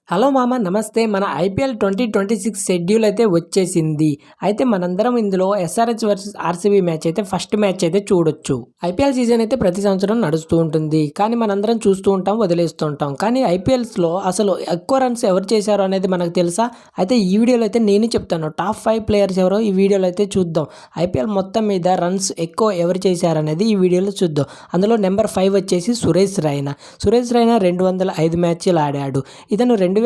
Hello మామ నమస్తే. మన ఐపీఎల్ 2026 షెడ్యూల్ అయితే వచ్చేసింది. అయితే మనందరం ఇందులో ఎస్ఆర్హెచ్ వర్సెస్ ఆర్సీబీ మ్యాచ్ అయితే ఫస్ట్ మ్యాచ్ అయితే చూడొచ్చు. ఐపీఎల్ సీజన్ అయితే ప్రతి సంవత్సరం నడుస్తూ ఉంటుంది. కానీ మనందరం చూస్తూ ఉంటాం, వదిలేస్తూ ఉంటాం. కానీ ఐపీఎల్స్లో అసలు ఎక్కువ రన్స్ ఎవరు చేశారో అనేది మనకు తెలుసా? అయితే ఈ వీడియోలో అయితే నేను చెప్తాను. టాప్ 5 ప్లేయర్స్ ఎవరో ఈ వీడియోలో అయితే చూద్దాం. ఐపీఎల్ మొత్తం మీద రన్స్ ఎక్కువ ఎవరు చేశారనేది ఈ వీడియోలో చూద్దాం. అందులో నెంబర్ 5 వచ్చేసి సురేష్ రైనా. సురేష్ రైనా 205 మ్యాచ్లు ఆడాడు. ఇతను 2008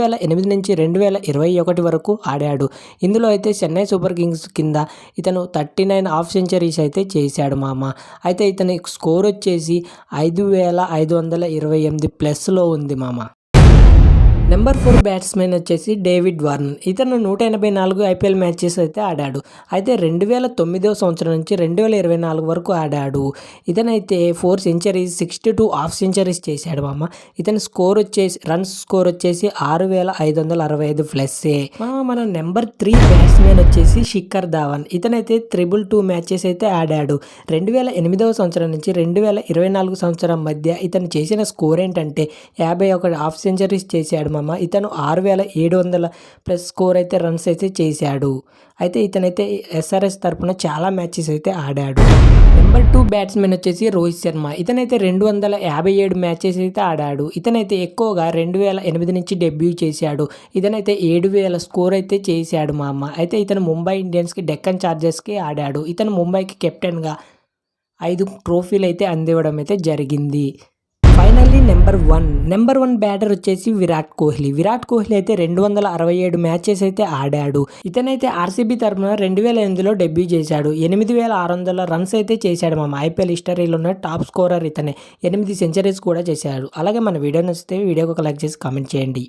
నుంచి 2021 వరకు ఆడాడు. ఇందులో అయితే చెన్నై సూపర్ కింగ్స్ కింద ఇతను 39 హాఫ్ సెంచరీస్ అయితే చేశాడు మామ. అయితే ఇతని స్కోర్ వచ్చేసి 5528 ప్లస్లో ఉంది మామ. నెంబర్ 4 బ్యాట్స్మెన్ వచ్చేసి డేవిడ్ వార్నర్. ఇతను 184 ఐపీఎల్ మ్యాచెస్ అయితే ఆడాడు. అయితే 2009 సంవత్సరం నుంచి 2024 వరకు ఆడాడు. ఇతనైతే 4 సెంచరీస్ 62 హాఫ్ సెంచరీస్ చేశాడు మామ. ఇతని స్కోర్ వచ్చేసి రన్స్ స్కోర్ వచ్చేసి 6565 ప్లస్సే. మన నెంబర్ 3 బ్యాట్స్మెన్ వచ్చేసి శిఖర్ ధావన్. ఇతనైతే 222 మ్యాచెస్ అయితే ఆడాడు. 2008 సంవత్సరం నుంచి 2024 సంవత్సరం మధ్య ఇతను చేసిన స్కోర్ ఏంటంటే 51 హాఫ్ సెంచరీస్ చేశాడు. ఇతను 6700 ప్లస్ స్కోర్ అయితే రన్స్ అయితే చేశాడు. అయితే ఇతనైతే ఎస్ఆర్ఎస్ తరపున చాలా మ్యాచెస్ అయితే ఆడాడు. నెంబర్ 2 బ్యాట్స్మెన్ వచ్చేసి రోహిత్ శర్మ. ఇతనైతే 257 మ్యాచెస్ అయితే ఆడాడు. ఇతనైతే ఎక్కువగా 2008 నుంచి డెబ్యూ చేశాడు. ఇతనైతే 7000 స్కోర్ అయితే చేశాడు మామ. అయితే ఇతను ముంబై ఇండియన్స్కి, డెక్కన్ చార్జర్స్కి ఆడాడు. ఇతను ముంబైకి కెప్టెన్గా 5 ట్రోఫీలు అయితే అందివ్వడం అయితే జరిగింది. ఫైనల్లీ నెంబర్ 1 బ్యాటర్ వచ్చేసి విరాట్ కోహ్లీ. విరాట్ కోహ్లీ అయితే 267 మ్యాచెస్ అయితే ఆడాడు. ఇతనైతే ఆర్సీబీ తరఫున 2008లో డెబ్యూ చేశాడు. 8600 రన్స్ అయితే చేశాడు మామ. ఐపీఎల్ హిస్టరీలో ఉన్న టాప్ స్కోరర్ ఇతనే. 8 సెంచరీస్ కూడా చేశాడు. అలాగే మన వీడియో నచ్చితే వీడియోకి ఒక లైక్ చేసి కామెంట్ చేయండి.